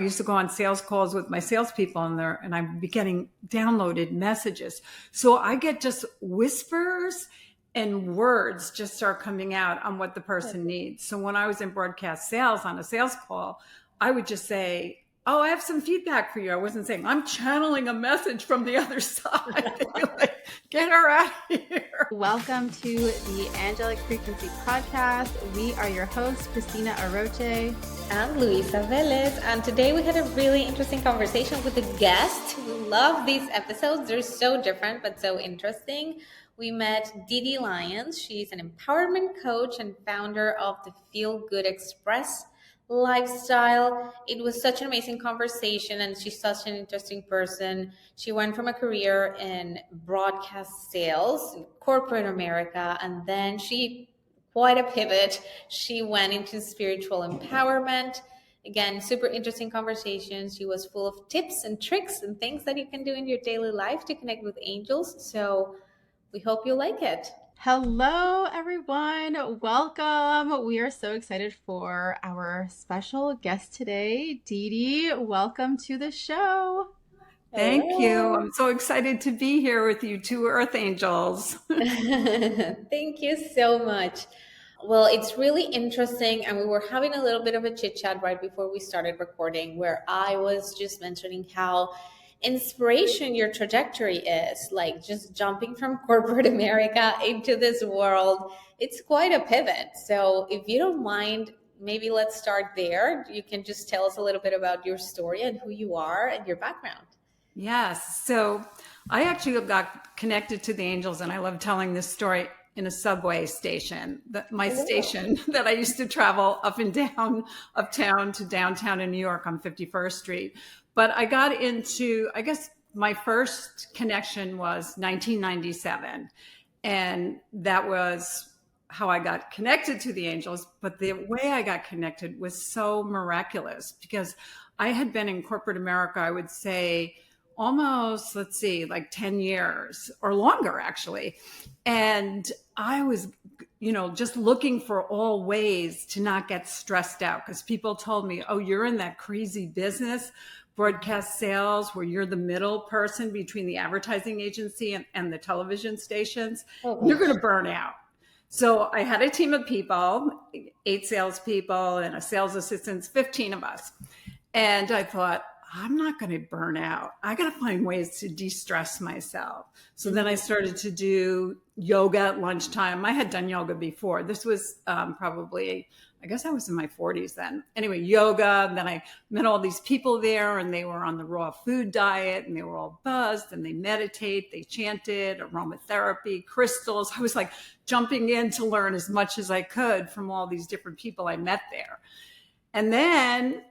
I used to go on sales calls with my salespeople and I'd be getting downloaded messages. So I get just whispers and words just start coming out on what the person needs. So when I was in broadcast sales on a sales call, I would just say, "Oh, I have some feedback for you." I wasn't saying, "I'm channeling a message from the other side." Like, get her out of here. Welcome to the Angelic Frequency podcast. We are your hosts, Christina Aroche and Luisa Velez. And today we had a really interesting conversation with a guest. We love these episodes. They're so different, but so interesting. We met Dede Lyons. She's an empowerment coach and founder of the Feel Good Express lifestyle. It was such an amazing conversation, and she's such an interesting person. She went from a career in broadcast sales in corporate America, and then quite a pivot. She went into spiritual empowerment. Again, super interesting conversation. She was full of tips and tricks and things that you can do in your daily life to connect with angels. So we hope you like it. Hello, everyone. Welcome. We are so excited for our special guest today. Dede, welcome to the show. Thank you. I'm so excited to be here with you two Earth Angels. Thank you so much. Well, it's really interesting. And we were having a little bit of a chit chat right before we started recording, where I was just mentioning how inspiration your trajectory is, like just jumping from corporate America into this world. It's quite a pivot. So if you don't mind, maybe let's start there. You can just tell us a little bit about your story and who you are and your background. Yes. So I actually got connected to the angels, and I love telling this story in a subway station, station that I used to travel up and down uptown to downtown in New York on 51st Street. But I got into, I guess my first connection was 1997. And that was how I got connected to the angels. But the way I got connected was so miraculous, because I had been in corporate America, I would say almost, like 10 years or longer, actually. And I was, just looking for all ways to not get stressed out, because people told me, "Oh, you're in that crazy business, broadcast sales, where you're the middle person between the advertising agency and the television stations. You're going to burn out." So I had a team of people, 8 salespeople and a sales assistant, 15 of us. And I thought, I'm not going to burn out. I got to find ways to de-stress myself. So then I started to do yoga at lunchtime. I had done yoga before. This was probably, I guess I was in my 40s then. Anyway, yoga. And then I met all these people there, and they were on the raw food diet, and they were all buzzed, and they meditate, they chanted, aromatherapy, crystals. I was like jumping in to learn as much as I could from all these different people I met there. And then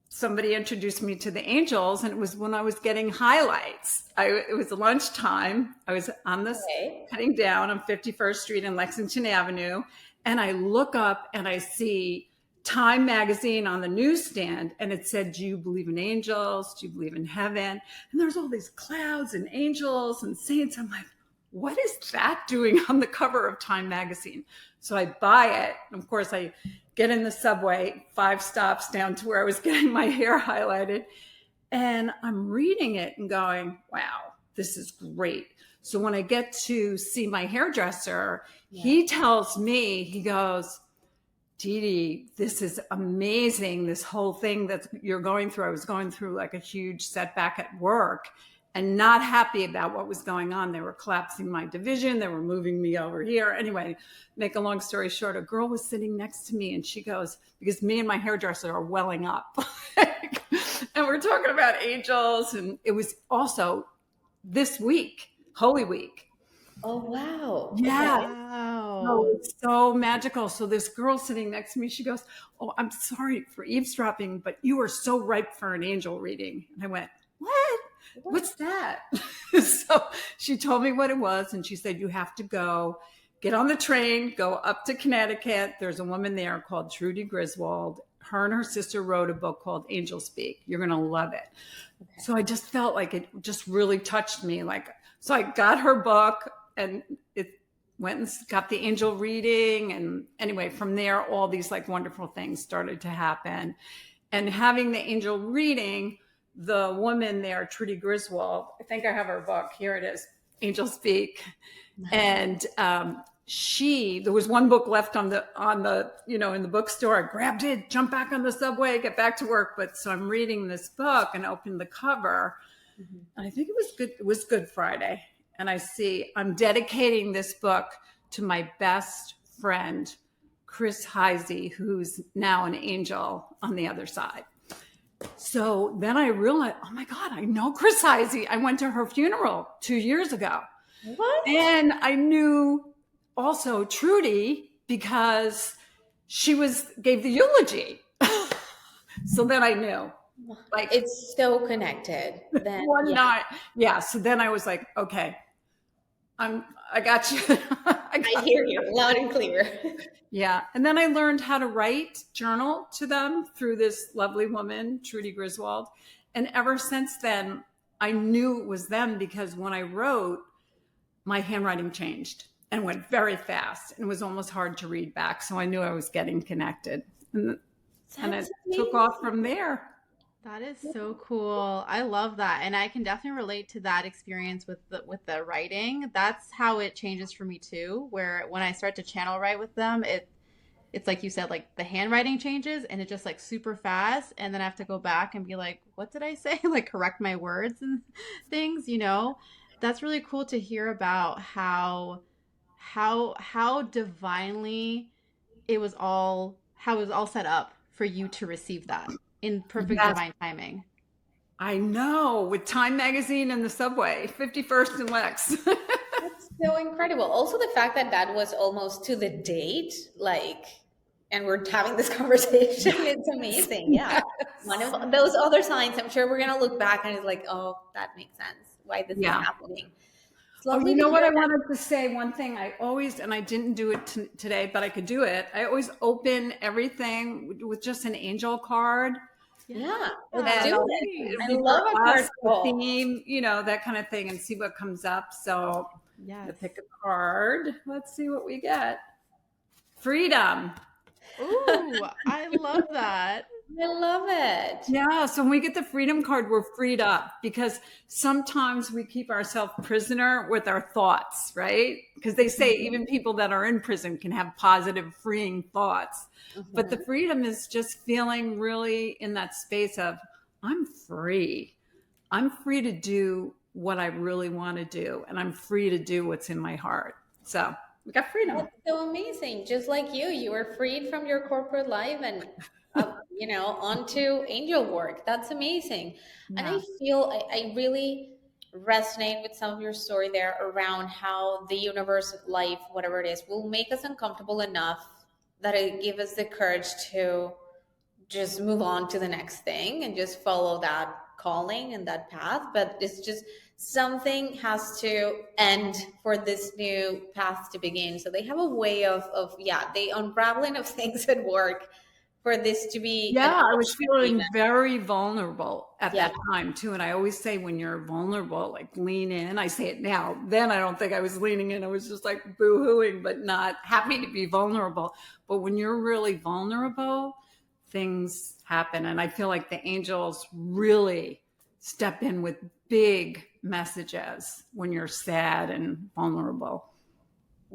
somebody introduced me to the angels, and it was when I was getting highlights. It was lunchtime. I was on this heading down on 51st Street and Lexington Avenue. And I look up and I see Time magazine on the newsstand, and it said, "Do you believe in angels? Do you believe in heaven?" And there's all these clouds and angels and saints. I'm like, what is that doing on the cover of Time magazine? So I buy it. And of course, I get in the subway, 5 stops down to where I was getting my hair highlighted. And I'm reading it and going, wow, this is great. So when I get to see my hairdresser, he tells me, he goes, "Dede, this is amazing. This whole thing that you're going through." I was going through like a huge setback at work and not happy about what was going on. They were collapsing my division. They were moving me over here. Anyway, make a long story short, a girl was sitting next to me, and she goes, because me and my hairdresser are welling up and we're talking about angels. And it was also this week, Holy Week. Oh, wow. Yeah. Wow. Oh, it's so magical. So this girl sitting next to me, she goes, "Oh, I'm sorry for eavesdropping, but you are so ripe for an angel reading." And I went, "What? What's that?" So she told me what it was, and she said, "You have to go get on the train, go up to Connecticut. There's a woman there called Trudy Griswold. Her and her sister wrote a book called Angel Speak. You're going to love it." Okay. So I just felt like it just really touched me. So I got her book, and it went and got the angel reading. And anyway, from there, all these like wonderful things started to happen. and having the angel reading, the woman there, Trudy Griswold, I think I have her book. Here it is, Angel Speak. And there was one book left on the, in the bookstore. I grabbed it, jumped back on the subway, get back to work. But so I'm reading this book and opened the cover. And I think it was good. It was Good Friday. And I see I'm dedicating this book to my best friend, Chris Heisey, who's now an angel on the other side. So then I realized, oh my God, I know Chris Heisey. I went to her funeral 2 years ago. What? And I knew also Trudy because she gave the eulogy. So then I knew. Like, it's so connected. Then one night. Yeah. So then I was like, okay, I got you. I hear you loud and clear. Yeah. And then I learned how to journal to them through this lovely woman, Trudy Griswold. And ever since then, I knew it was them because when I wrote, my handwriting changed and went very fast. And it was almost hard to read back. So I knew I was getting connected. And it took off from there. That is so cool. I love that. And I can definitely relate to that experience with the writing. That's how it changes for me too, where when I start to channel write with them, it's like you said, like the handwriting changes and it's just like super fast. And then I have to go back and be like, what did I say? Like correct my words and things, That's really cool to hear about how divinely it was all set up for you to receive that. In perfect divine timing. I know, with Time Magazine and the subway, 51st and Lex. That's so incredible. Also, the fact that was almost to the date, and we're having this conversation, it's amazing. Yeah. Yes. One of those other signs, I'm sure we're going to look back and it's like, oh, that makes sense. Why this is happening. Oh, you know what I wanted to say? One thing I always, and I didn't do it today, but I could do it. I always open everything with just an angel card. Yeah, let's do it. I love a card theme, that kind of thing, and see what comes up. So, pick a card. Let's see what we get. Freedom. Ooh, I love that. I love it. Yeah. So when we get the freedom card, we're freed up because sometimes we keep ourselves prisoner with our thoughts, right? Because they say even people that are in prison can have positive, freeing thoughts. But the freedom is just feeling really in that space of, I'm free. I'm free to do what I really want to do. And I'm free to do what's in my heart. So we got freedom. That's so amazing. Just like you were freed from your corporate life and onto angel work. That's amazing. Yeah. And I feel I really resonate with some of your story there around how the universe, life, whatever it is, will make us uncomfortable enough that it gives us the courage to just move on to the next thing and just follow that calling and that path. But it's just something has to end for this new path to begin. So they have a way of the unraveling of things at work for this to be. Yeah, I was feeling very vulnerable at that time too. And I always say when you're vulnerable, like lean in. I say it now. Then I don't think I was leaning in. I was just like boo-hooing, but not happy to be vulnerable. But when you're really vulnerable, things happen. And I feel like the angels really step in with big messages when you're sad and vulnerable.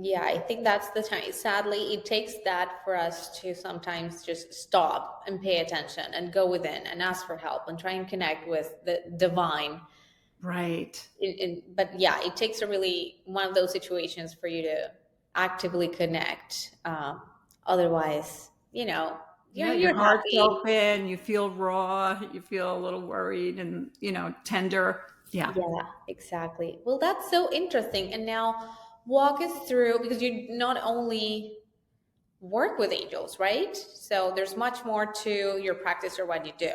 Yeah, I think that's the time. Sadly, it takes that for us to sometimes just stop and pay attention and go within and ask for help and try and connect with the divine. Right. But it takes one of those situations for you to actively connect. Otherwise, your heart's open, you feel raw, you feel a little worried and, tender. Yeah. Yeah, exactly. Well, that's so interesting. And now walk us through, because you not only work with angels, right? So there's much more to your practice or what you do.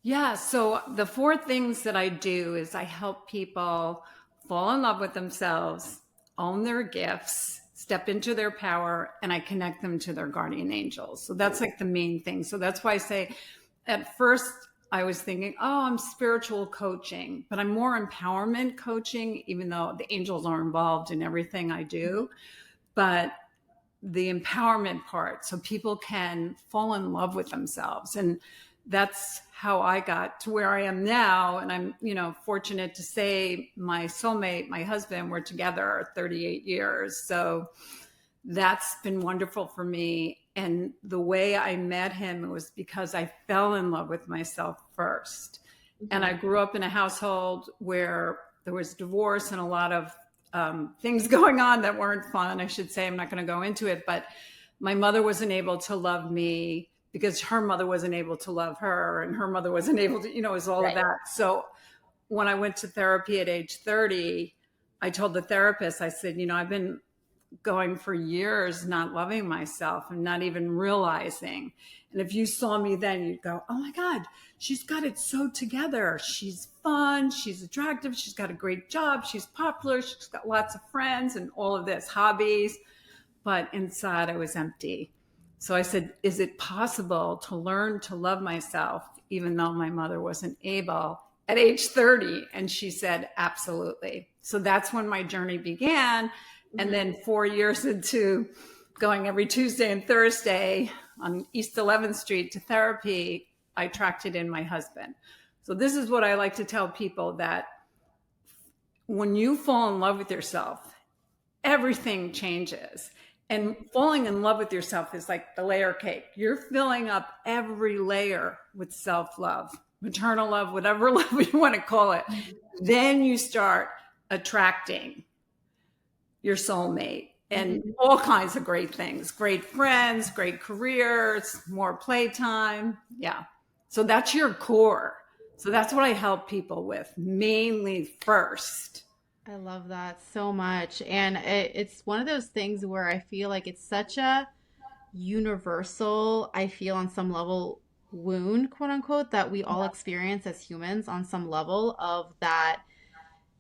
Yeah. So the 4 things that I do is I help people fall in love with themselves, own their gifts, step into their power, and I connect them to their guardian angels. So that's like the main thing. So that's why I say at first I was thinking, I'm spiritual coaching, but I'm more empowerment coaching, even though the angels are involved in everything I do. But the empowerment part, so people can fall in love with themselves. And that's how I got to where I am now. And I'm, fortunate to say my soulmate, my husband, we're together 38 years. So that's been wonderful for me. And the way I met him was because I fell in love with myself first. And I grew up in a household where there was divorce and a lot of things going on that weren't fun. I should say, I'm not going to go into it, but my mother wasn't able to love me because her mother wasn't able to love her, and her mother wasn't able to, it was all of that. So when I went to therapy at age 30, I told the therapist, I said, I've been going for years not loving myself and not even realizing. And if you saw me then, you'd go, oh my God, she's got it so together. She's fun, she's attractive, she's got a great job, she's popular, she's got lots of friends and all of this, hobbies. But inside I was empty. So I said, is it possible to learn to love myself, even though my mother wasn't able at age 30? And she said, absolutely. So that's when my journey began. And then 4 years into going every Tuesday and Thursday on East 11th Street to therapy, I attracted in my husband. So this is what I like to tell people, that when you fall in love with yourself, everything changes. And falling in love with yourself is like the layer cake. You're filling up every layer with self-love, maternal love, whatever love you want to call it. Then you start attracting your soulmate and all kinds of great things, great friends, great careers, more playtime. Yeah. So that's your core. So that's what I help people with mainly first. I love that so much. And it's one of those things where I feel like it's such a universal, I feel on some level, wound, quote unquote, that we all experience as humans on some level, of that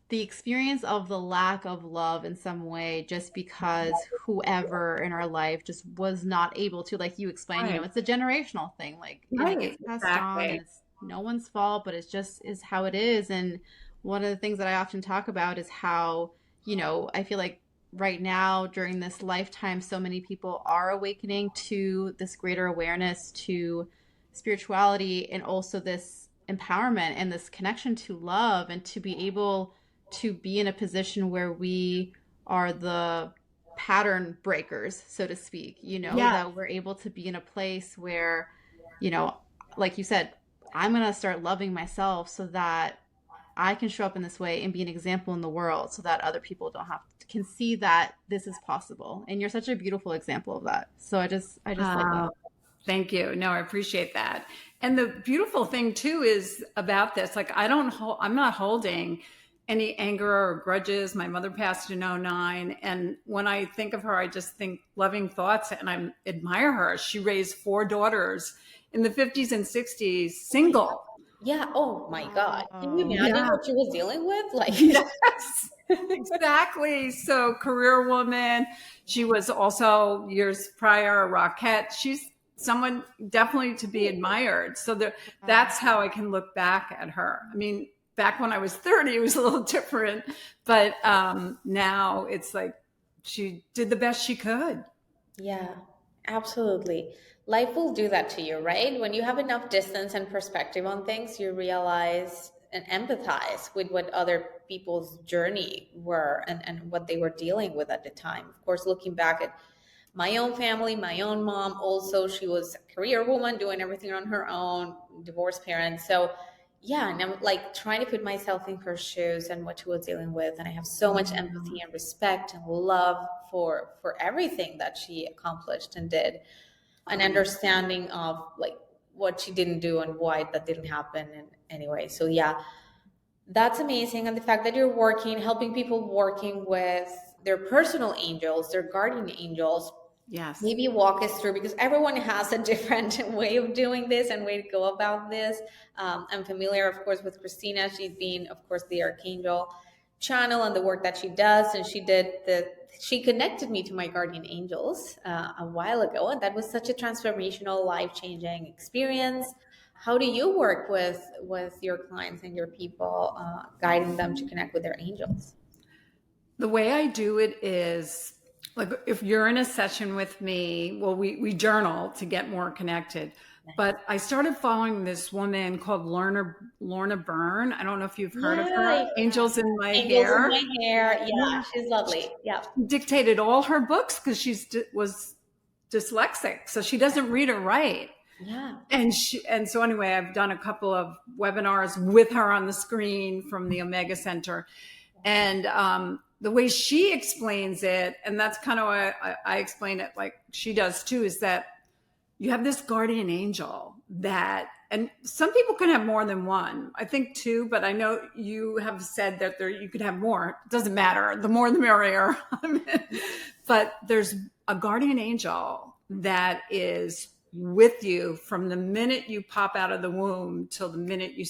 the experience of the lack of love in some way, just because whoever in our life just was not able to, like you explained, Right. it's a generational thing. Like Right. it gets passed on, and it's no one's fault, but it's just is how it is. And one of the things that I often talk about is how, I feel like right now during this lifetime, so many people are awakening to this greater awareness to spirituality, and also this empowerment and this connection to love, and to be able to be in a position where we are the pattern breakers, so to speak, that we're able to be in a place where, like you said, I'm going to start loving myself so that I can show up in this way and be an example in the world, so that other people can see that this is possible. And you're such a beautiful example of that. So I just love that. Thank you. No, I appreciate that. And the beautiful thing too is about this, like I'm not holding any anger or grudges. My mother passed in 2009. And when I think of her, I just think loving thoughts, and I admire her. She raised 4 daughters in the 50s and 60s, single. Yeah. Oh my God. Can you imagine Yeah. what she was dealing with? Like, Yes, exactly. So career woman. She was also years prior a Rockette. She's someone definitely to be admired. So that's how I can look back at her. I mean, back when I was 30, it was a little different, but now it's like she did the best she could. yeah, absolutely. Life will do that to you, right? When you have enough distance and perspective on things, you realize and empathize with what other people's journey were, and what they were dealing with at the time. Of course, looking back at my own family, my own mom, also, she was a career woman doing everything on her own, divorced parents. So yeah, and I'm like trying to put myself in her shoes and what she was dealing with. And I have so much empathy and respect and love for everything that she accomplished and did, an understanding of like what she didn't do and why that didn't happen. And anyway, so yeah, that's amazing. And the fact that you're helping people working with their personal angels, their guardian angels. Yes. Maybe walk us through, because everyone has a different way of doing this and way to go about this. I'm familiar, of course, with Christina. She's been, of course, the Archangel channel and the work that she does. And she connected me to my guardian angels a while ago. And that was such a transformational, life-changing experience. How do you work with your clients and your people, guiding them to connect with their angels? The way I do it is, like, if you're in a session with me, well, we journal to get more connected. But I started following this woman called Lorna Byrne. I don't know if you've heard of her. Yeah, Angels in My angels in Hair. my hair. Yeah, Yeah. she's lovely. Yeah. She dictated all her books because was dyslexic, so she doesn't read or write. Yeah. And so anyway, I've done a couple of webinars with her on the screen from the Omega Center, and the way she explains it, and that's kind of why I explain it like she does too, is that you have this guardian angel that, and some people can have more than one. I think two, but I know you have said that you could have more. It doesn't matter. The more the merrier. But there's a guardian angel that is with you from the minute you pop out of the womb till the minute you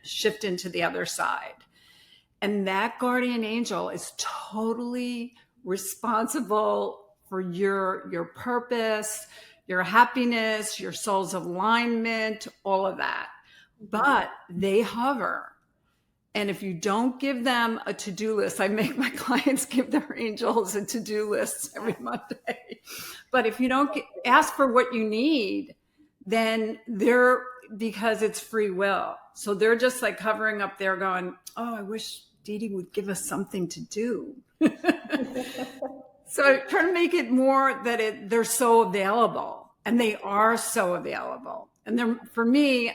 shift into the other side. And that guardian angel is totally responsible for your purpose, your happiness, your soul's alignment, all of that. But they hover. And if you don't give them a to-do list, I make my clients give their angels a to-do list every Monday. But if you don't ask for what you need, then because it's free will. So they're just like hovering up there going, oh, I wish Dede would give us something to do. So I try to make it more that they're so available, and they are so available. And for me,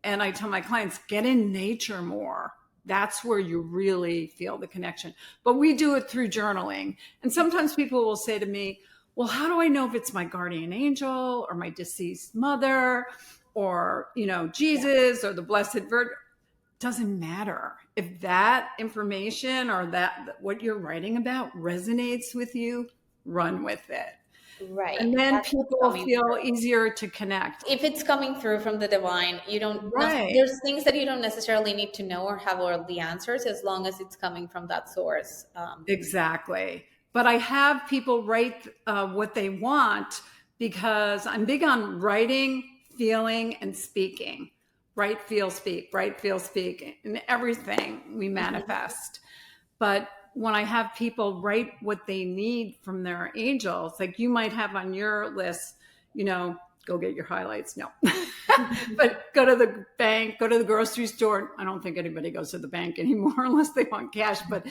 and I tell my clients, get in nature more. That's where you really feel the connection. But we do it through journaling. And sometimes people will say to me, well, how do I know if it's my guardian angel or my deceased mother or, Jesus or the Blessed Virgin? Doesn't matter. If that information or that what you're writing about resonates with you, run with it. Right. And then people feel easier to connect. If it's coming through from the divine, you don't, Right. There's things that you don't necessarily need to know or have all the answers as long as it's coming from that source. Exactly. But I have people write what they want because I'm big on writing, feeling, and speaking. Write, feel, speak, write, feel, speak, and everything we manifest. But when I have people write what they need from their angels, like you might have on your list, go get your highlights. No, but go to the bank, go to the grocery store. I don't think anybody goes to the bank anymore unless they want cash, but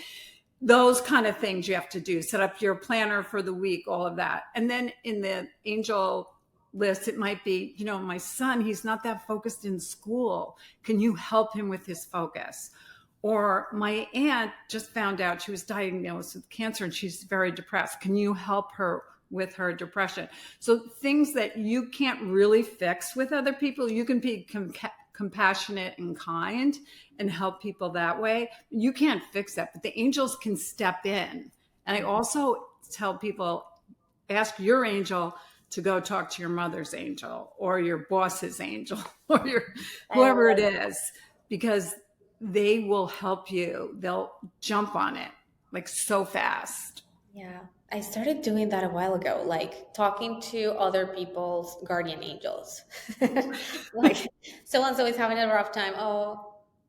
those kind of things you have to do. Set up your planner for the week, all of that. And then in the angel list, it might be, my son, he's not that focused in school. Can you help him with his focus? Or my aunt just found out she was diagnosed with cancer and she's very depressed. Can you help her with her depression? So things that you can't really fix with other people, you can be compassionate and kind and help people that way. You can't fix that, but the angels can step in. And I also tell people, ask your angel to go talk to your mother's angel or your boss's angel or whoever it is, because they will help you. They'll jump on it like so fast. Yeah. I started doing that a while ago, like talking to other people's guardian angels. Like so-and-so is having a rough time. Oh,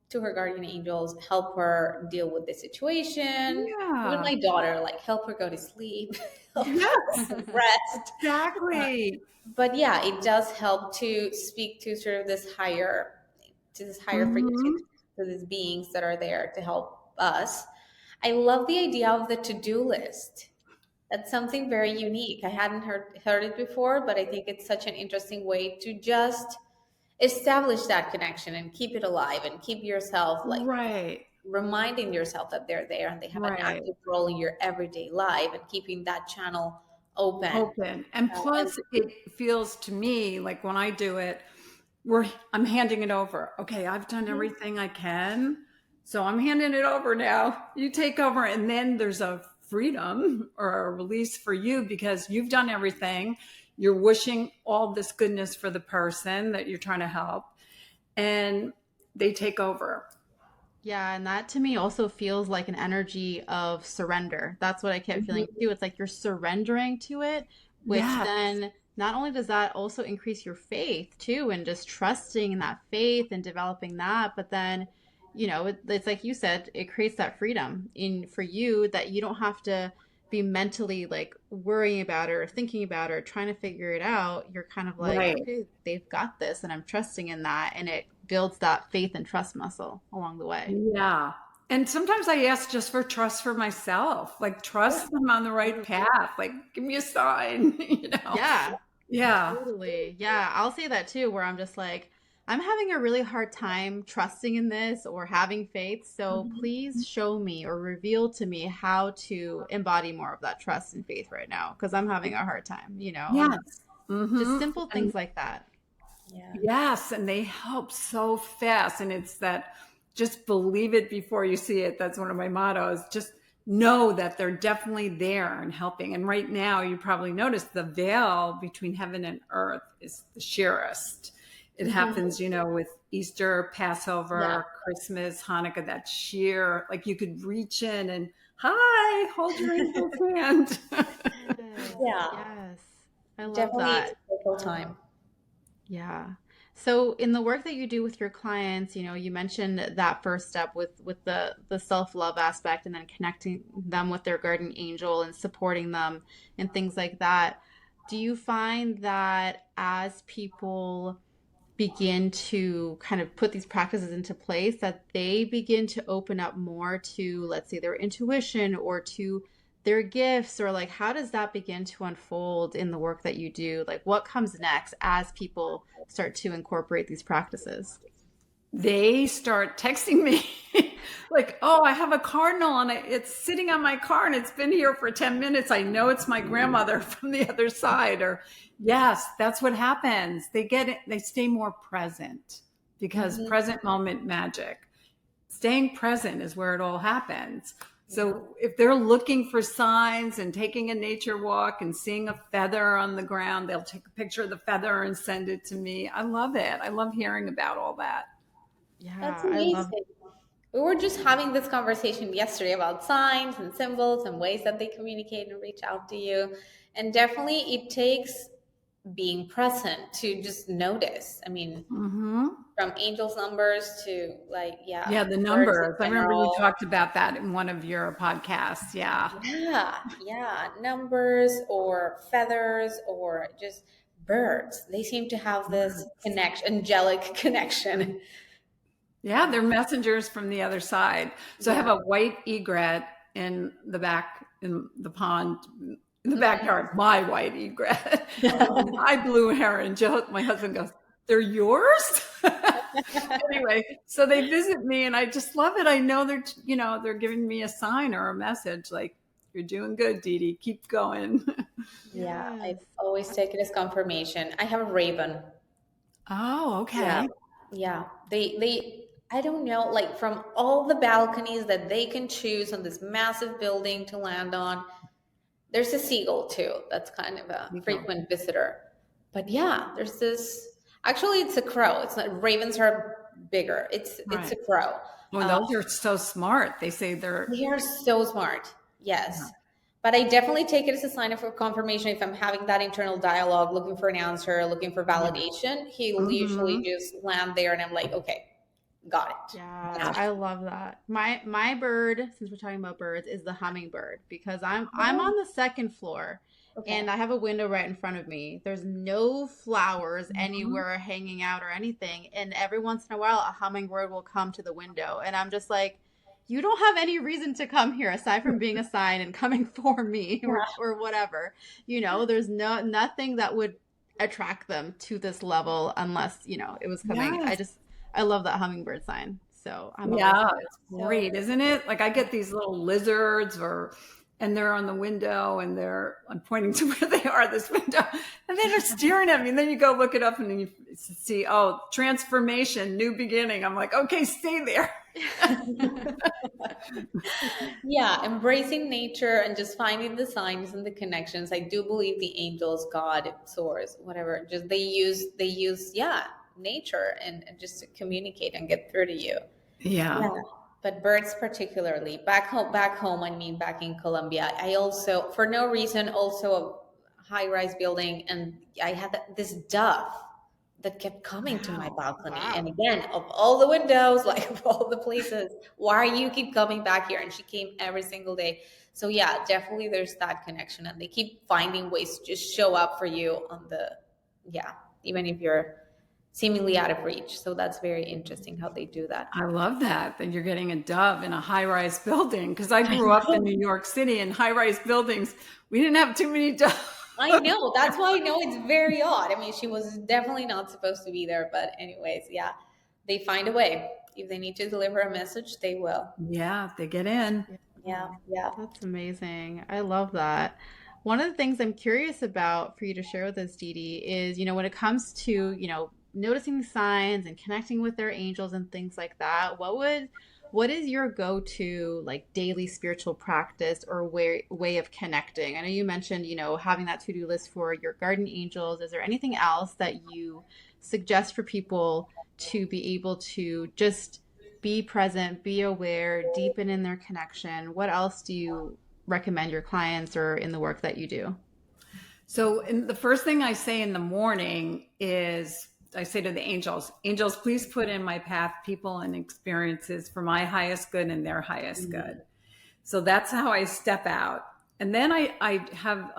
to her guardian angels, help her deal with the situation. Yeah. Even my daughter, like help her go to sleep, Yes. rest. Exactly. But yeah, it does help to speak to sort of this higher frequency, to these beings that are there to help us. I love the idea of the to-do list. That's something very unique. I hadn't heard it before, but I think it's such an interesting way to just establish that connection and keep it alive and keep yourself like right. reminding yourself that they're there and they have an active role in your everyday life and keeping that channel open. And plus it feels to me like when I do it, I'm handing it over. Okay, I've done everything I can. So I'm handing it over now. You take over. And then there's a freedom or a release for you because you've done everything. You're wishing all this goodness for the person that you're trying to help. And they take over. Yeah, and that to me also feels like an energy of surrender. That's what I kept feeling too. It's like you're surrendering to it, which then not only does that also increase your faith too, and just trusting in that faith and developing that, but then, it's like you said, it creates that freedom for you that you don't have to be mentally like worrying about it or thinking about it or trying to figure it out, you're kind of like, Right. okay, they've got this and I'm trusting in that. And it builds that faith and trust muscle along the way. Yeah. And sometimes I ask just for trust for myself, like trust them on the right path. Like, give me a sign, Yeah. Yeah. Totally. Yeah, I'll say that too, where I'm just like, I'm having a really hard time trusting in this or having faith. So please show me or reveal to me how to embody more of that trust and faith right now, because I'm having a hard time, and Yes. just hmm simple And things like that. Yeah. yes, and they help so fast. And it's that just believe it before you see it. That's one of my mottos. Just know that they're definitely there and helping. And right now, you probably noticed the veil between heaven and earth is the sheerest. It happens, with Easter, Yeah. Passover, Christmas, Hanukkah, that sheer, like you could reach in and, hi, hold your angel's hand. Yes. Yeah. Yes. I love Definitely it's that. a special time. Yeah. So in the work that you do with your clients, you mentioned that first step with the self-love aspect and then connecting them with their guardian angel and supporting them and things like that. Do you find that as people begin to kind of put these practices into place, that they begin to open up more to, let's say, their intuition or to their gifts, or like how does that begin to unfold in the work that you do? Like what comes next as people start to incorporate these practices? They start texting me like, oh, I have a cardinal and it's sitting on my car and it's been here for 10 minutes. I know it's my grandmother from the other side. Or yes, that's what happens. They get it. They stay more present because present moment magic. Staying present is where it all happens. So if they're looking for signs and taking a nature walk and seeing a feather on the ground, they'll take a picture of the feather and send it to me. I love it. I love hearing about all that. That's Yeah, I love. amazing. We were just having this conversation yesterday about signs and symbols and ways that they communicate and reach out to you. And definitely it takes being present to just notice. I mean, Mm-hmm. from angels numbers to like, Yeah, the birds in numbers. I remember you general. talked about that in one of your podcasts. Yeah. Yeah, yeah. Numbers or feathers or just birds. They seem to have this connection, angelic connection. Yeah, they're messengers from the other side. So I have Yeah. a white egret in the back, in the pond, in the backyard, my white egret. My blue heron. Joe, my husband goes, they're yours? Anyway, so they visit me and I just love it. I know they're giving me a sign or a message like, you're doing good, Dede. Keep going. Yeah, I Yes. always take it as confirmation. I have a raven. Oh, Yeah. okay. Yeah. I don't know, like from all the balconies that they can choose on this massive building to land on, there's a seagull too. That's kind of a You go. frequent visitor. But yeah, there's this, actually it's a crow. It's not, ravens are bigger. It's Right. a crow. Well, those are so smart. They say they're, They are so smart. Yes. But I definitely take it as a sign of confirmation if I'm having that internal dialogue, looking for an answer, looking for yeah. validation. He'll usually Mm-hmm. just land there and I'm like, okay, got it. Yeah, Yeah. That's I love that. My bird, since we're talking about birds, is the hummingbird because I'm on the second floor okay. and I have a window right in front of me. There's no flowers Mhm. anywhere hanging out or anything, and every once in a while a hummingbird will come to the window and I'm just like, you don't have any reason to come here aside from being a sign and coming for me or whatever. There's nothing that would attract them to this level unless, it was coming. Yes. I love that hummingbird sign. So I'm always Yeah, curious. it's So great, isn't it? Like I get these little lizards and they're on the window and I'm pointing to where they are, this window, and then they're staring at me. And then you go look it up and then you see, oh, transformation, new beginning. I'm like, okay, stay there. yeah, embracing nature and just finding the signs and the connections. I do believe the angels, God, source, whatever, just they use nature and just to communicate and get through to you. Yeah. Yeah, but birds particularly. Back home, I mean, back in Colombia, I also, for no reason, also a high-rise building, and I had this dove that kept coming to my Wow. balcony. And Wow. again, of all the windows, like of all the places, why you keep coming back here? And she came every single day. So yeah, definitely there's that connection, and they keep finding ways to just show up for you on the, yeah, even if you're seemingly out of reach. So that's very interesting how they do that. I love that you're getting a dove in a high-rise building, because I grew up in New York City, and high-rise buildings, we didn't have too many doves. I know. That's why I know it's very odd. I mean, she was definitely not supposed to be there. But anyways, yeah, they find a way. If they need to deliver a message, they will. Yeah, they get in. Yeah, yeah. That's amazing. I love that. One of the things I'm curious about for you to share with us, Dede, is, when it comes to, noticing signs and connecting with their angels and things like that, what is your go-to like daily spiritual practice or way of connecting? I know you mentioned, having that to-do list for your guardian angels. Is there anything else that you suggest for people to be able to just be present, be aware, deepen in their connection? What else do you recommend your clients or in the work that you do? So the first thing I say in the morning is, I say to the angels, please put in my path people and experiences for my highest good and their highest good. So that's how I step out. And then I have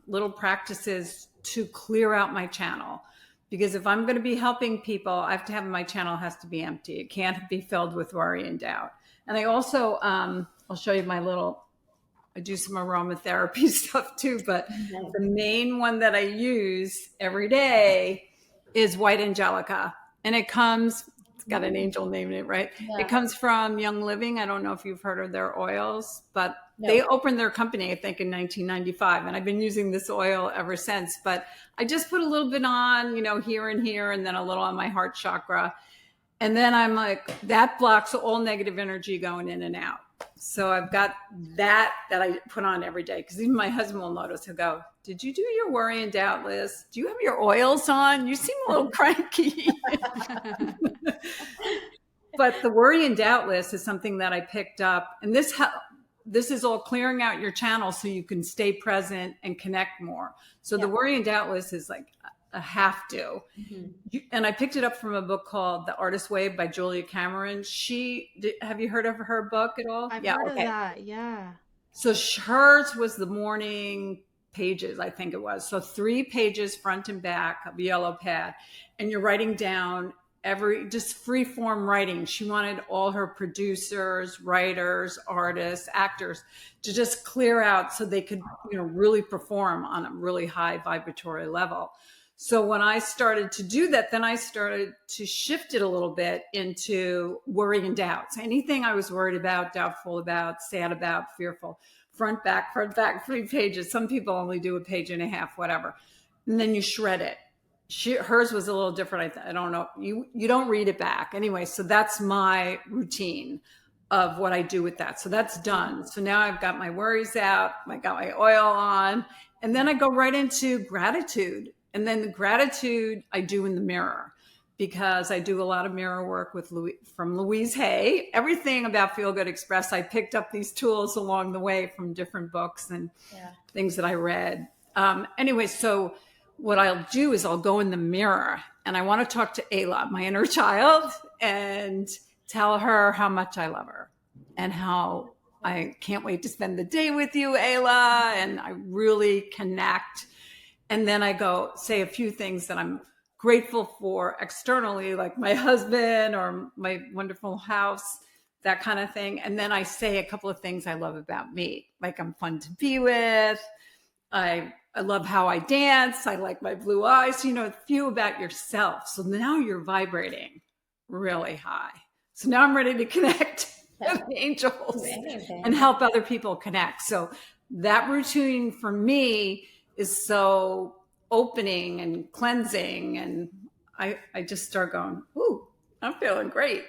little practices to clear out my channel. Because if I'm going to be helping people, I have to have, my channel has to be empty. It can't be filled with worry and doubt. And I also, I'll show you I do some aromatherapy stuff too, but the main one that I use every day is white Angelica. And it's got an angel name in it, right? Yeah. It comes from Young Living. I don't know if you've heard of their oils, but they opened their company, I think, in 1995. And I've been using this oil ever since. But I just put a little bit on, here and here, and then a little on my heart chakra. And then I'm like, that blocks all negative energy going in and out. So I've got that I put on every day, because even my husband will notice. He'll go, did you do your worry and doubt list? Do you have your oils on? You seem a little cranky. But the worry and doubt list is something that I picked up. And this is all clearing out your channel so you can stay present and connect more. So the worry and doubt list is like a have to. Mm-hmm. And I picked it up from a book called The Artist's Way by Julia Cameron. Have you heard of her book at all? I've heard of that. Yeah. So hers was the morning pages, I think it was. So 3 pages front and back of yellow pad. And you're writing down just free form writing. She wanted all her producers, writers, artists, actors to just clear out so they could, really perform on a really high vibratory level. So when I started to do that, then I started to shift it a little bit into worry and doubts. Anything I was worried about, doubtful about, sad about, fearful, front, back, 3 pages. Some people only do a page and a half, whatever. And then you shred it. Hers was a little different. I don't know. You don't read it back. Anyway, so that's my routine of what I do with that. So that's done. So now I've got my worries out. I got my oil on. And then I go right into gratitude. And then the gratitude I do in the mirror, because I do a lot of mirror work from Louise Hay. Everything about Feel Good Express, I picked up these tools along the way from different books and things that I read. Anyway, so what I'll do is I'll go in the mirror and I want to talk to Ayla, my inner child, and tell her how much I love her and how I can't wait to spend the day with you, Ayla. And I really connect. And then I go say a few things that I'm grateful for externally, like my husband or my wonderful house, that kind of thing. And then I say a couple of things I love about me, like I'm fun to be with. I love how I dance. I like my blue eyes, a few about yourself. So now you're vibrating really high. So now I'm ready to connect with angels and help other people connect. So that routine for me is so opening and cleansing. And I just start going, ooh, I'm feeling great.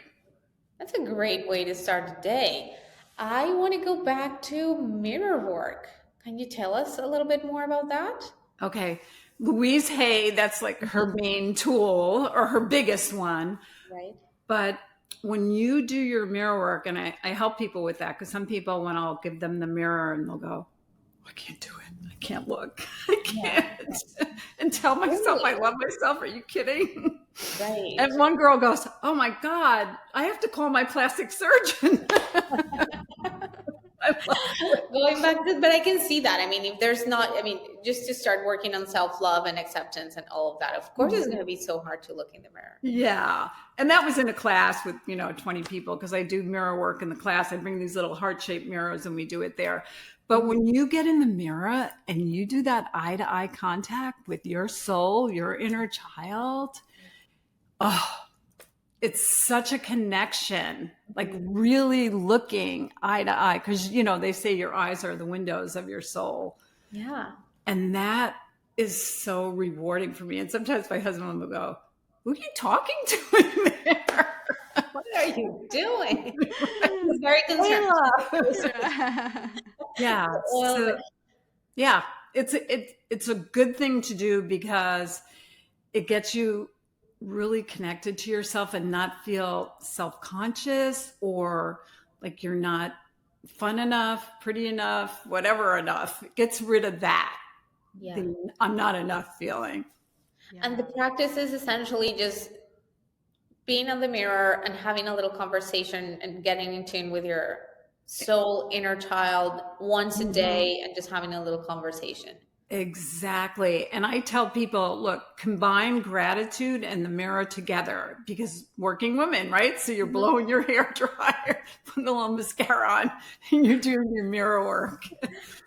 That's a great way to start the day. I want to go back to mirror work. Can you tell us a little bit more about that? Okay. Louise Hay, that's like her main tool or her biggest one. Right. But when you do your mirror work, and I help people with that, because some people, when I'll give them the mirror and they'll go, I can't do it. I can't look. I can't. Yeah. And tell myself I love myself. Are you kidding? Right. And one girl goes, oh my God, I have to call my plastic surgeon. Going back to, but I can see that. I mean, if there's not, I mean, just to start working on self-love and acceptance and all of that, of course it's going to be so hard to look in the mirror. Yeah. And that was in a class with, 20 people, because I do mirror work in the class. I bring these little heart-shaped mirrors and we do it there. But when you get in the mirror and you do that eye-to-eye contact with your soul, your inner child, it's such a connection, like really looking eye to eye. Because, they say your eyes are the windows of your soul. Yeah. And that is so rewarding for me. And sometimes my husband will go, who are you talking to in there? What are you doing? He's very concerned. Yeah. So, yeah. It's a good thing to do because it gets you really connected to yourself and not feel self-conscious or like you're not fun enough, pretty enough, whatever enough. It gets rid of that. Yeah. The I'm not enough feeling. Yeah. And the practice is essentially just being on the mirror and having a little conversation and getting in tune with your soul, inner child once a day and just having a little conversation. Exactly. And I tell people, look, combine gratitude and the mirror together, because working women, right? So you're blowing your hair dry, putting a little mascara on, and you're doing your mirror work.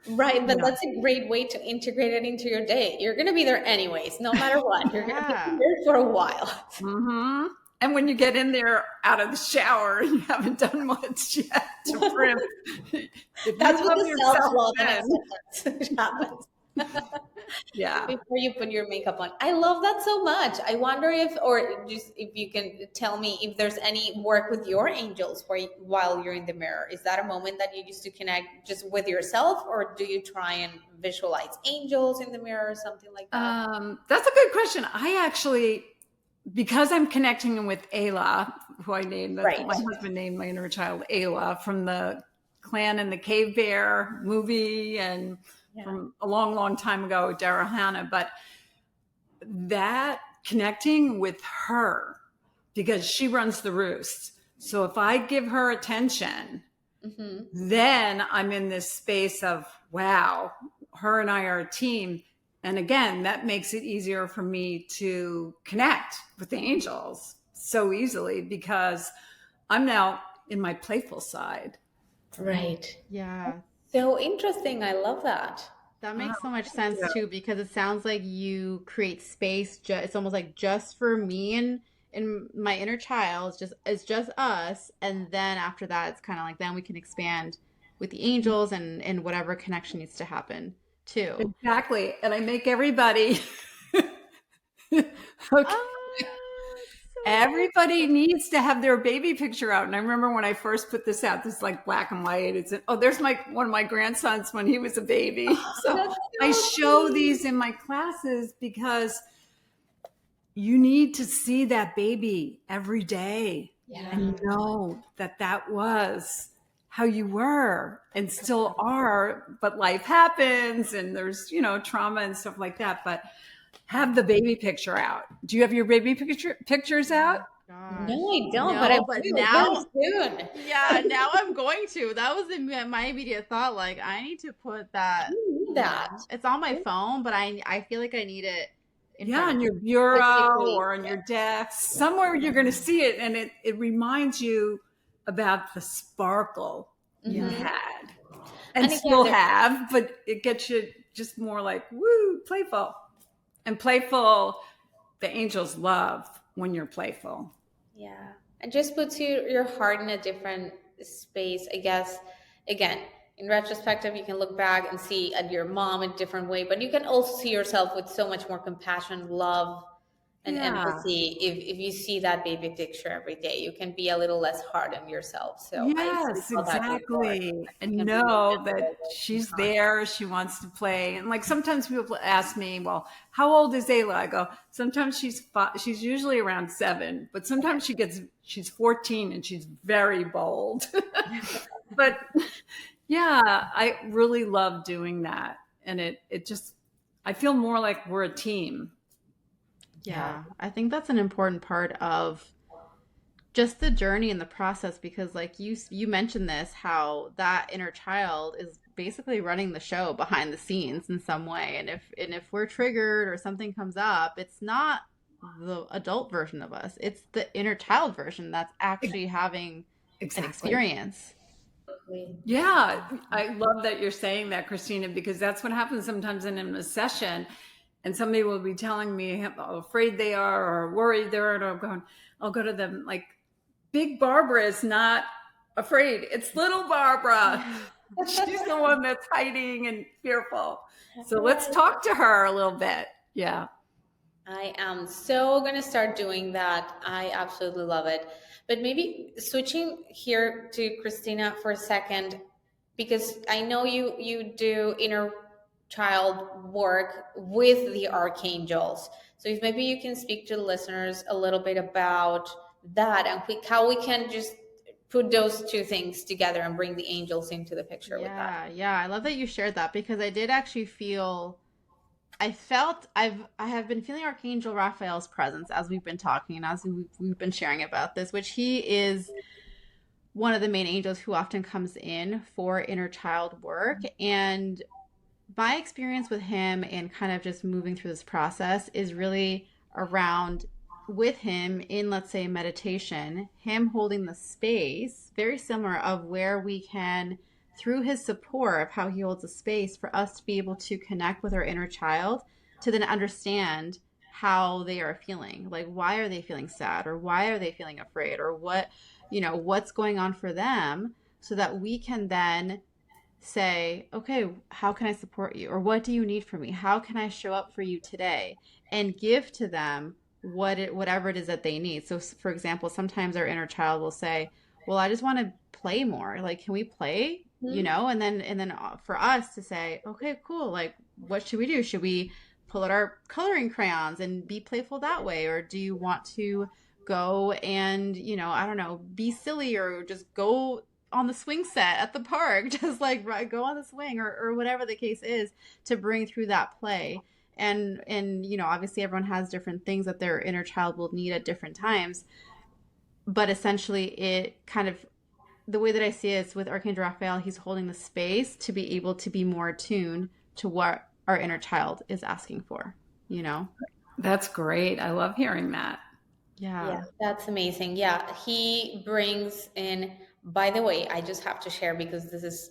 Right. But that's a great way to integrate it into your day. You're going to be there anyways, no matter what. You're going to be there for a while. Mm-hmm. And when you get in there out of the shower and you haven't done much yet to prep, that's what the self-love and acceptance happens. Yeah. Before you put your makeup on. I love that so much. I wonder if you can tell me if there's any work with your angels while you're in the mirror. Is that a moment that you used to connect just with yourself, or do you try and visualize angels in the mirror or something like that? That's a good question. I actually, because I'm connecting with Ayla, who I named, my husband named my inner child Ayla, from the Clan and the Cave Bear movie, and from a long, long time ago, Daryl Hannah. But that connecting with her, because she runs the roost. So if I give her attention, then I'm in this space of, wow, her and I are a team. And again, that makes it easier for me to connect with the angels so easily, because I'm now in my playful side. Right. Yeah. So interesting. I love that. That makes so much sense too, because it sounds like you create space. It's almost like just for me and my inner child. It's just us, and then after that, it's kind of like then we can expand with the angels and whatever connection needs to happen too. Exactly, and I make everybody. Okay. Everybody needs to have their baby picture out. And I remember when I first put this out, this is like black and white. There's one of my grandsons when he was a baby. So I show these in my classes because you need to see that baby every day and know that was how you were and still are, but life happens and there's, trauma and stuff like that. But have the baby picture out. Do you have your baby pictures out? Gosh. No, I don't. No, but now soon. Yeah, now I'm going to. That was my immediate thought. Like, I need to put that. It's on my phone, but I feel like I need it. On your bureau or on your desk, somewhere you're going to see it, and it reminds you about the sparkle you had and still have, but it gets you just more like woo, playful. And playful, the angels love when you're playful. Yeah. And just puts your heart in a different space, I guess. Again, in retrospective, you can look back and see at your mom in a different way, but you can also see yourself with so much more compassion, love, and empathy. If you see that baby picture every day, you can be a little less hard on yourself. So yes, exactly. And know that she's there. She wants to play. And like sometimes people ask me, well, how old is Ayla? I go, sometimes she's usually around 7, but sometimes she's 14 and she's very bold. But yeah, I really love doing that. And it just, I feel more like we're a team. Yeah, I think that's an important part of just the journey and the process, because like you mentioned this, how that inner child is basically running the show behind the scenes in some way. And if we're triggered or something comes up, it's not the adult version of us. It's the inner child version that's actually having an Exactly. experience. Yeah, I love that you're saying that, Christina, because that's what happens sometimes in a session. And somebody will be telling me how afraid they are or worried they are, and I'll go to them like, Big Barbara is not afraid. It's little Barbara. She's the one that's hiding and fearful. So let's talk to her a little bit. Yeah. I am so going to start doing that. I absolutely love it. But maybe switching here to Christina for a second, because I know you do inner child work with the archangels. So if maybe you can speak to the listeners a little bit about that and how we can just put those two things together and bring the angels into the picture with that. Yeah, I love that you shared that, because I did actually feel I have been feeling Archangel Raphael's presence as we've been talking and as we've been sharing about this, which he is one of the main angels who often comes in for inner child work. And my experience with him and kind of just moving through this process is really around with him in, let's say, meditation, him holding the space, very similar of where we can, through his support of how he holds a space for us to be able to connect with our inner child, to then understand how they are feeling. Like, why are they feeling sad, or why are they feeling afraid, or what's going on for them, so that we can then say, okay, how can I support you? Or what do you need from me? How can I show up for you today? And give to them whatever it is that they need. So for example, sometimes our inner child will say, well, I just want to play more. Like, can we play? And then for us to say, okay, cool. Like, what should we do? Should we pull out our coloring crayons and be playful that way? Or do you want to go and, I don't know, be silly, or just go on the swing set at the park, just like go on the swing, or whatever the case is, to bring through that play. And obviously everyone has different things that their inner child will need at different times. But essentially it kind of, the way that I see it is with Archangel Raphael, he's holding the space to be able to be more attuned to what our inner child is asking for, That's great. I love hearing that. Yeah, that's amazing. Yeah, he brings in, by the way, I just have to share because this is,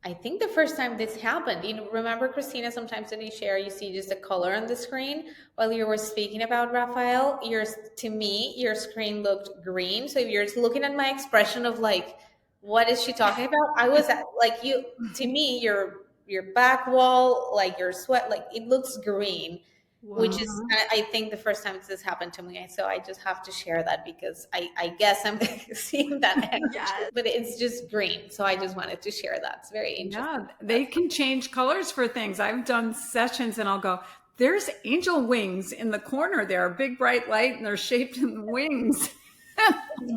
I think, the first time this happened. Remember, Christina, sometimes when you share, you see just a color on the screen. While you were speaking about Raphael, to me, your screen looked green. So if you're looking at my expression of like, what is she talking about? I was like, to me, your back wall, like your sweat, like it looks green. Wow. Which is, I think, the first time this happened to me. So I just have to share that because I guess I'm seeing that energy, but it's just green. So I just wanted to share that. It's very interesting. Yeah, they can change colors for things. I've done sessions and I'll go, there's angel wings in the corner there, a big bright light, and they're shaped in wings.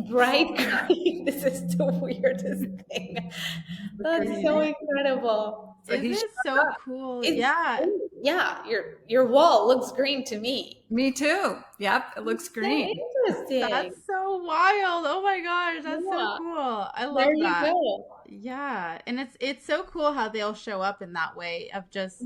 Bright green. This is the weirdest thing. That's so incredible. Isn't it so cool? Yeah. Your wall looks green to me. Me too. Yep, it looks green. So interesting. That's so wild. Oh my gosh, that's so cool. I love that. Go. Yeah, and it's so cool how they'll show up in that way of just,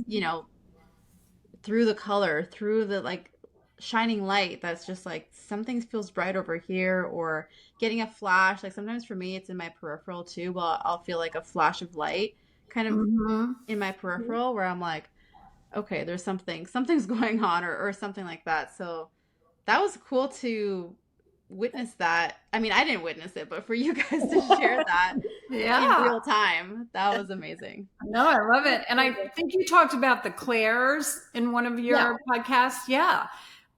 through the color, through the like shining light, that's just like something feels bright over here, or getting a flash. Like sometimes for me it's in my peripheral too. Well, I'll feel like a flash of light kind of in my peripheral where I'm like, okay, there's something's going on, or something like that. So that was cool to witness that. I mean, I didn't witness it, but for you guys to share that in real time, that was amazing. No, I love it. And I think you talked about the clairs in one of your podcasts. Yeah.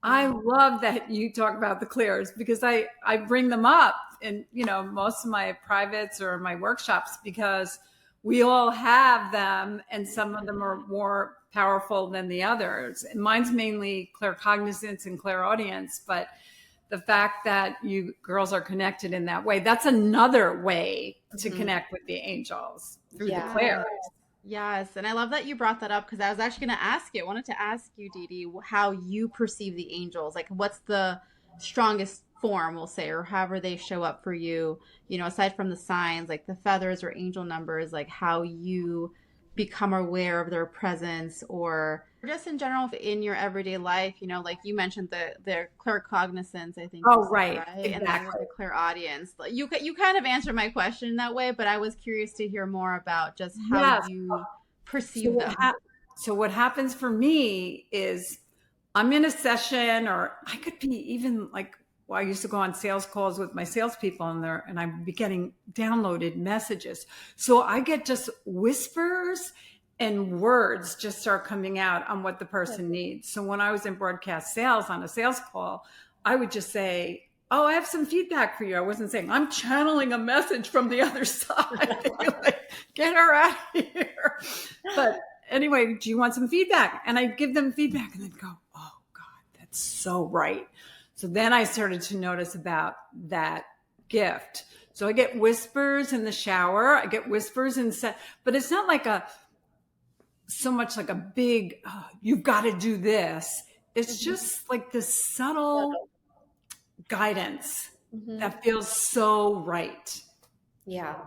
I love that you talk about the clairs because I bring them up in, most of my privates or my workshops because we all have them and some of them are more powerful than the others. And mine's mainly claircognizance and clairaudience, but the fact that you girls are connected in that way, that's another way to connect with the angels through the clairs. Yes. And I love that you brought that up because I was actually going to ask you, I wanted to ask you, Dede, how you perceive the angels. Like what's the strongest form, we'll say, or however they show up for you, you know, aside from the signs like the feathers or angel numbers, like how you become aware of their presence, or just in general in your everyday life, you know, like you mentioned the claircognizance, I think you Oh, said, right. right? Exactly. And then with the clairaudience, like you kind of answered my question in that way, but I was curious to hear more about just how Yes. you So perceive them. so what happens for me is I'm in a session, or I could be even like, well, I used to go on sales calls with my salespeople and I'd be getting downloaded messages. So I get just whispers and words just start coming out on what the person needs. So when I was in broadcast sales on a sales call, I would just say, "Oh, I have some feedback for you." I wasn't saying I'm channeling a message from the other side. Like, get her out of here. But anyway, do you want some feedback? And I give them feedback and then go, "Oh God, that's so right." So then I started to notice about that gift. So I get whispers in the shower. I get whispers in set, but it's not like so much like a big, "Oh, you've got to do this." It's just like this subtle guidance that feels so right. Yeah,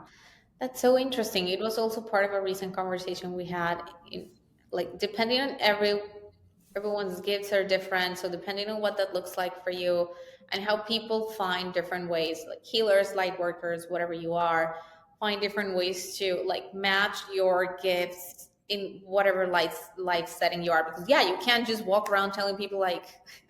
that's so interesting. It was also part of a recent conversation we had. In, like, depending on everyone's gifts are different, so depending on what that looks like for you, and how people find different ways, like healers, light workers, whatever you are, find different ways to like match your gifts in whatever life setting you are. Because yeah, you can't just walk around telling people like,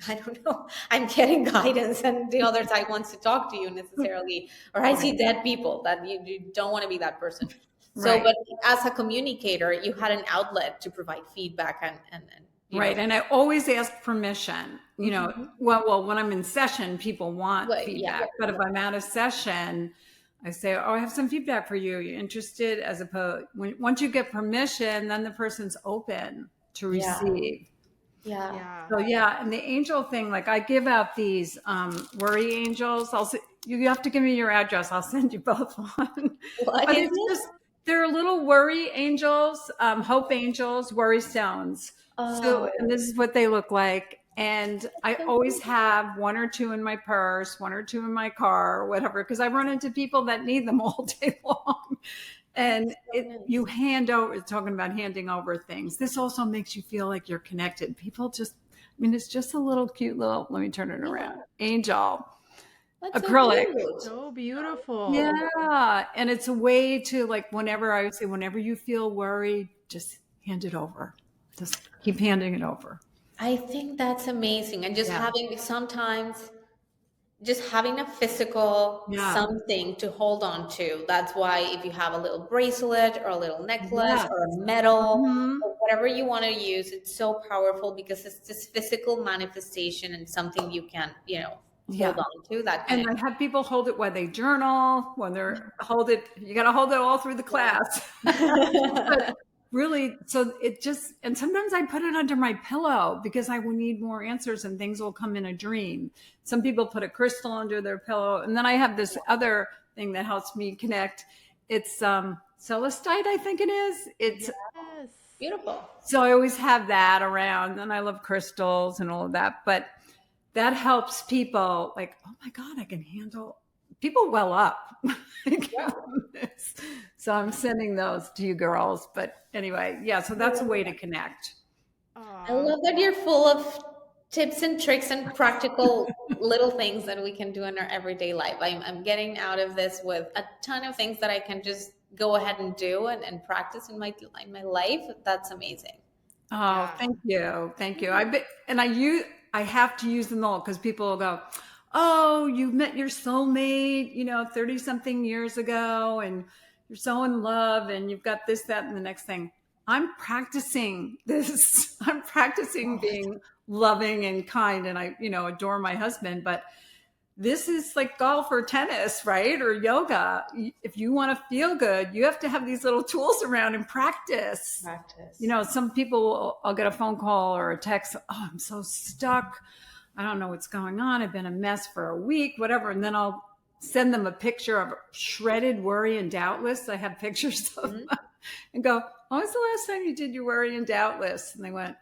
I don't know, I'm getting guidance and the other side wants to talk to you necessarily, or I see dead people. That you don't want to be that person. So, Right. but as a communicator, you had an outlet to provide feedback and you Right. know, And I always ask permission, you know, well, when I'm in session, people want yeah, feedback, but if I'm out of session, I say, "Oh, I have some feedback for you. You interested?" As opposed, once you get permission, then the person's open to yeah, receive. yeah. Yeah. So yeah, and the angel thing, like I give out these worry angels. You have to give me your address. I'll send you both one. What But is it's it? just they're little worry angels, hope angels, worry stones. So, Oh, and this is what they look like. And I so always cool. have one or two in my purse, one or two in my car, or whatever, because I run into people that need them all day long. And So nice. you hand over, talking about handing over things. This also makes you feel like you're connected. People just, I mean, it's just a little cute little, let me turn it Yeah, around, angel, that's so acrylic. cute. So beautiful. Yeah. And it's a way to like, whenever I would say, whenever you feel worried, just hand it over. Just keep handing it over. I think that's amazing. And just Yeah. having sometimes just having a physical Yeah. something to hold on to. That's why if you have a little bracelet or a little necklace Yes. or a medal Mhm. or whatever you want to use, it's so powerful because it's this physical manifestation and something you can, you know, hold Yeah. on to that And connect. I have people hold it when they journal, when they're hold it, you got to hold it all through the class. But really, so it just, and sometimes I put it under my pillow because I will need more answers and things will come in a dream. Some people put a crystal under their pillow. And then I have this other thing that helps me connect. It's celestite, I think it is. It's Yes. Beautiful. so I always have that around, and I love crystals and all of that. But that helps people like, oh my God, I can handle people well up. Yeah. So I'm sending those to you girls. But anyway, yeah, so that's a way to connect. I Aw. love that you're full of tips and tricks and practical little things that we can do in our everyday life. I'm getting out of this with a ton of things that I can just go ahead and do and practice in my life. That's amazing. Oh, Yeah. thank you. Thank you. I have to use them all because people will go, "Oh, you met your soulmate, 30 something years ago and you're so in love and you've got this, that, and the next thing." I'm practicing this. I'm practicing being loving and kind and I, adore my husband, but this is like golf or tennis, right? Or yoga. If you want to feel good, you have to have these little tools around and practice. Practice. Some people, I'll get a phone call or a text. "Oh, I'm so stuck. I don't know what's going on. I've been a mess for a week, whatever." And then I'll send them a picture of a shredded worry and doubt list. I have pictures of them and go, "When was the last time you did your worry and doubt list?" And they went,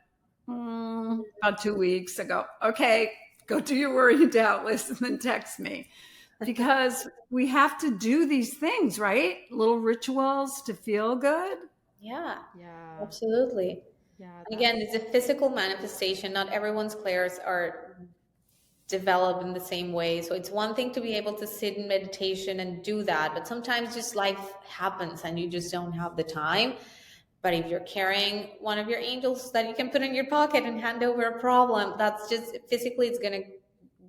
"About 2 weeks." I go, "Okay, go do your worry and doubt list and then text me, because we have to do these things, right? Little rituals to feel good. Yeah, Yeah. absolutely. Yeah, And that's again, it's a physical manifestation. Not everyone's clairs are developed in the same way. So it's one thing to be able to sit in meditation and do that, but sometimes just life happens and you just don't have the time. But if you're carrying one of your angels that you can put in your pocket and hand over a problem, that's just physically, it's going to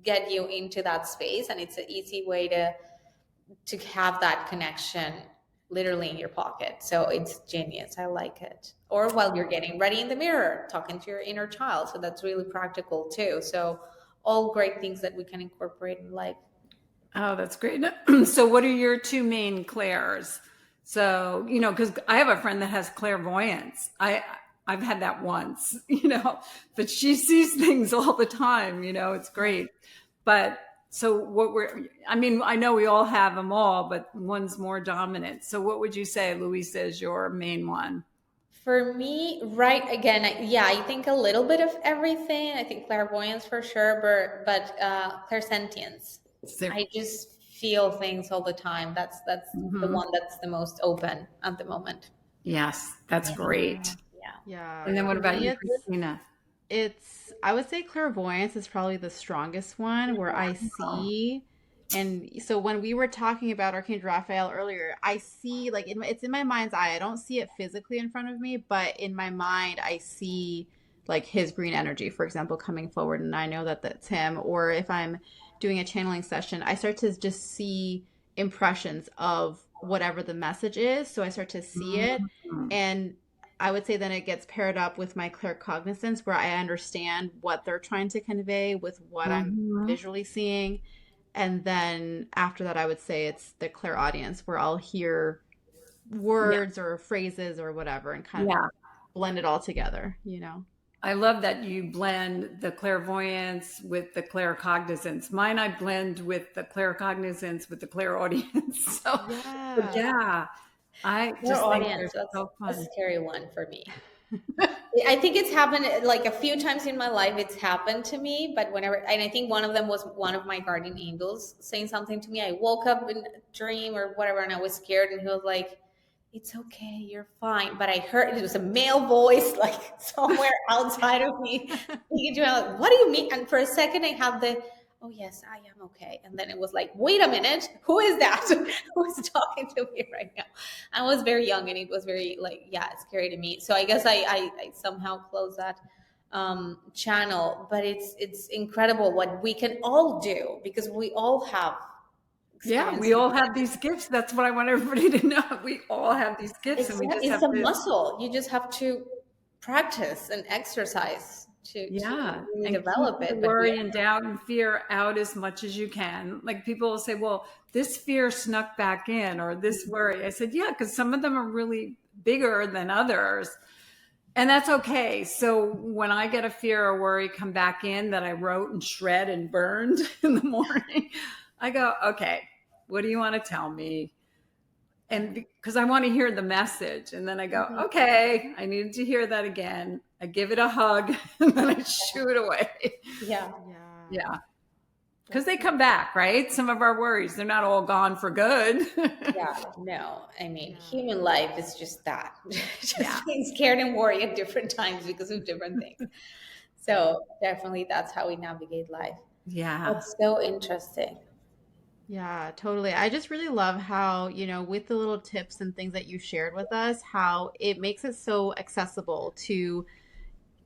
get you into that space. And it's an easy way to have that connection literally in your pocket. So it's genius. I like it. Or while you're getting ready in the mirror, talking to your inner child. So that's really practical too. So all great things that we can incorporate in life. Oh, that's great. So what are your two main clairs? So, because I have a friend that has clairvoyance. I've had that once, but she sees things all the time, it's great. But so I know we all have them all, but one's more dominant. So what would you say, Louisa, is your main one? For me, right, again, I think a little bit of everything. I think clairvoyance for sure, but clairsentience. So, I just feel things all the time. That's the mhm. one that's the most open at the moment. Yes, that's Yeah, great. yeah. yeah. And then what For about me, you, Christina? I would say clairvoyance is probably the strongest one where I Oh, see. And so when we were talking about Archangel Raphael earlier, I see like it's in my mind's eye. I don't see it physically in front of me, but in my mind, I see like his green energy, for example, coming forward, and I know that that's him. Or if I'm doing a channeling session, I start to just see impressions of whatever the message is. So I start to see it, mhm. and I would say then it gets paired up with my claircognizance, where I understand what they're trying to convey with what I'm Mhm. visually seeing. And then after that, I would say it's the clairaudience, where I'll hear Yeah, words or phrases or whatever and kind of yeah. blend it all together, you know? I love that you blend the clairvoyance with the claircognizance. Mine, I blend with the claircognizance with the clairaudience. So Yeah. yeah, I Your just think audience, they're that's so a fun. scary one for me. I think it's happened like a few times in my life. It's happened to me, but whenever, and I think one of them was one of my guardian angels saying something to me. I woke up in a dream or whatever, and I was scared, and he was like, "It's okay, you're fine." But I heard it was a male voice, like somewhere outside of me, speaking to me. I'm like, what do you mean? And for a second, I had the, "Oh yes, I am okay," and then it was like, "Wait a minute, who is that? Who is talking to me right now?" I was very young and it was very like, yeah, scary to me. So I guess I somehow closed that channel, but it's incredible what we can all do because we all have Yeah, we experiences. all have these gifts. That's what I want everybody to know. We all have these gifts, and we just It's have a to, muscle. You just have to practice and exercise to yeah, really and keep develop the it. But yeah, worry and doubt and fear out as much as you can. Like people will say, "Well, this fear snuck back in," or "This worry." I said, "Yeah," because some of them are really bigger than others. And that's okay. So when I get a fear or worry come back in that I wrote and shred and burned in the morning, I go, okay, what do you want to tell me? And because I want to hear the message. And then I go, mhm, okay, I needed to hear that again. I give it a hug and then I shoo it away. yeah. Yeah. Yeah. Because That's they so come back, right? Some of our worries, they're not all gone for good. Yeah, no, I mean, yeah. human life is just that, Yeah. just being scared and worried at different times because of different things. So definitely that's how we navigate life. Yeah. That's so interesting. Yeah, totally. I just really love how, with the little tips and things that you shared with us, how it makes it so accessible to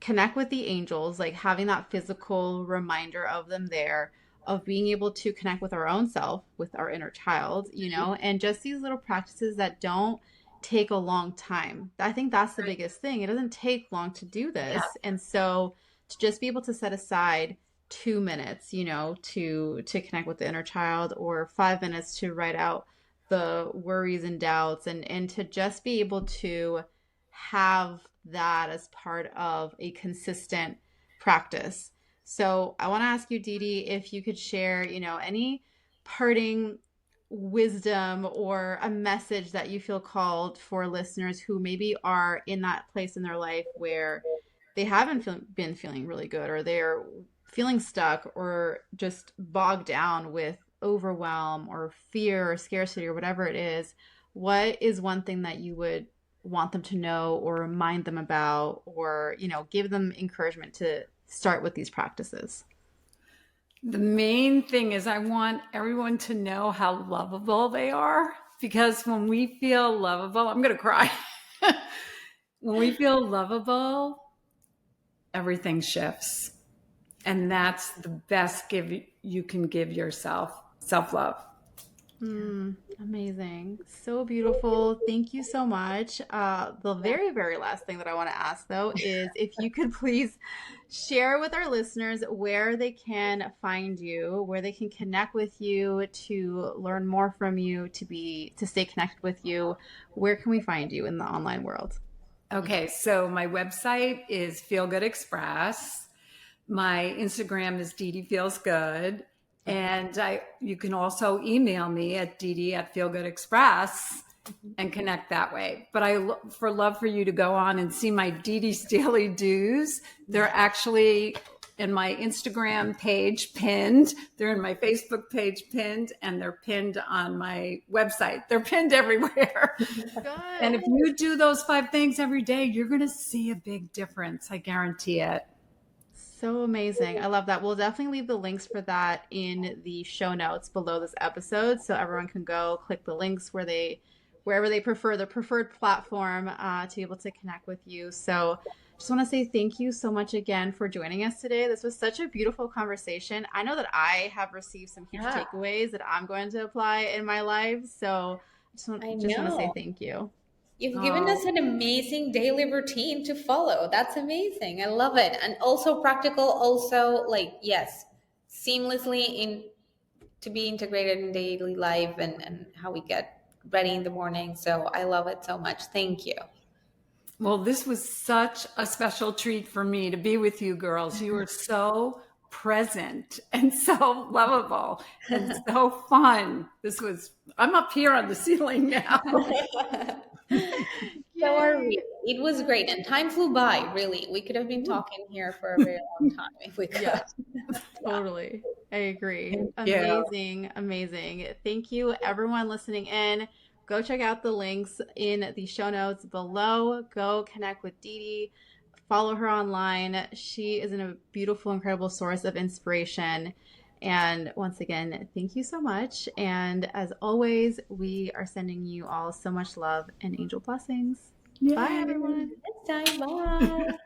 connect with the angels, like having that physical reminder of them there, of being able to connect with our own self, with our inner child, and just these little practices that don't take a long time. I think that's the biggest thing. It doesn't take long to do Yeah. this. And so to just be able to set aside 2 minutes, to connect with the inner child, or 5 minutes to write out the worries and doubts, and to just be able to have that as part of a consistent practice. So I want to ask you, Dede, if you could share, any parting wisdom or a message that you feel called for listeners who maybe are in that place in their life where they haven't been feeling really good, or they're feeling stuck or just bogged down with overwhelm or fear or scarcity or whatever it is, what is one thing that you would want them to know or remind them about, or, give them encouragement to start with these practices? The main thing is I want everyone to know how lovable they are, because when we feel lovable, I'm going to cry. When we feel lovable, everything shifts. And that's the best gift you can give yourself, self-love. Amazing. So beautiful. Thank you so much. The very, very last thing that I want to ask, though, is if you could please share with our listeners where they can find you, where they can connect with you, to learn more from you, to stay connected with you. Where can we find you in the online world? Okay, so my website is Feel Good Express. My Instagram is Dede Feels Good. And you can also email me at Dede@Feel Good Express and connect that way. But love for you to go on and see my Dede's Daily Do's. They're actually in my Instagram page pinned. They're in my Facebook page pinned, and they're pinned on my website. They're pinned everywhere. Good. And if you do those 5 things every day, you're going to see a big difference. I guarantee it. So amazing. I love that. We'll definitely leave the links for that in the show notes below this episode, so everyone can go click the links wherever they prefer, their preferred platform, to be able to connect with you. So just want to say thank you so much again for joining us today. This was such a beautiful conversation. I know that I have received some huge takeaways that I'm going to apply in my life. So I just want to say thank you. You've given us an amazing daily routine to follow. That's amazing. I love it. And also practical, also yes, seamlessly to be integrated in daily life and how we get ready in the morning. So I love it so much. Thank you. Well, this was such a special treat for me to be with you girls. You were so present and so lovable and so fun. I'm up here on the ceiling now. So are we. It was great. And time flew by, really. We could have been talking here for a very long time if we could. Yeah, totally. I agree. Amazing. Amazing. Thank you, everyone listening in. Go check out the links in the show notes below. Go connect with Dede. Follow her online. She is a beautiful, incredible source of inspiration. And once again, thank you so much. And as always, we are sending you all so much love and angel blessings. Yay. Bye, everyone. Next time. Bye.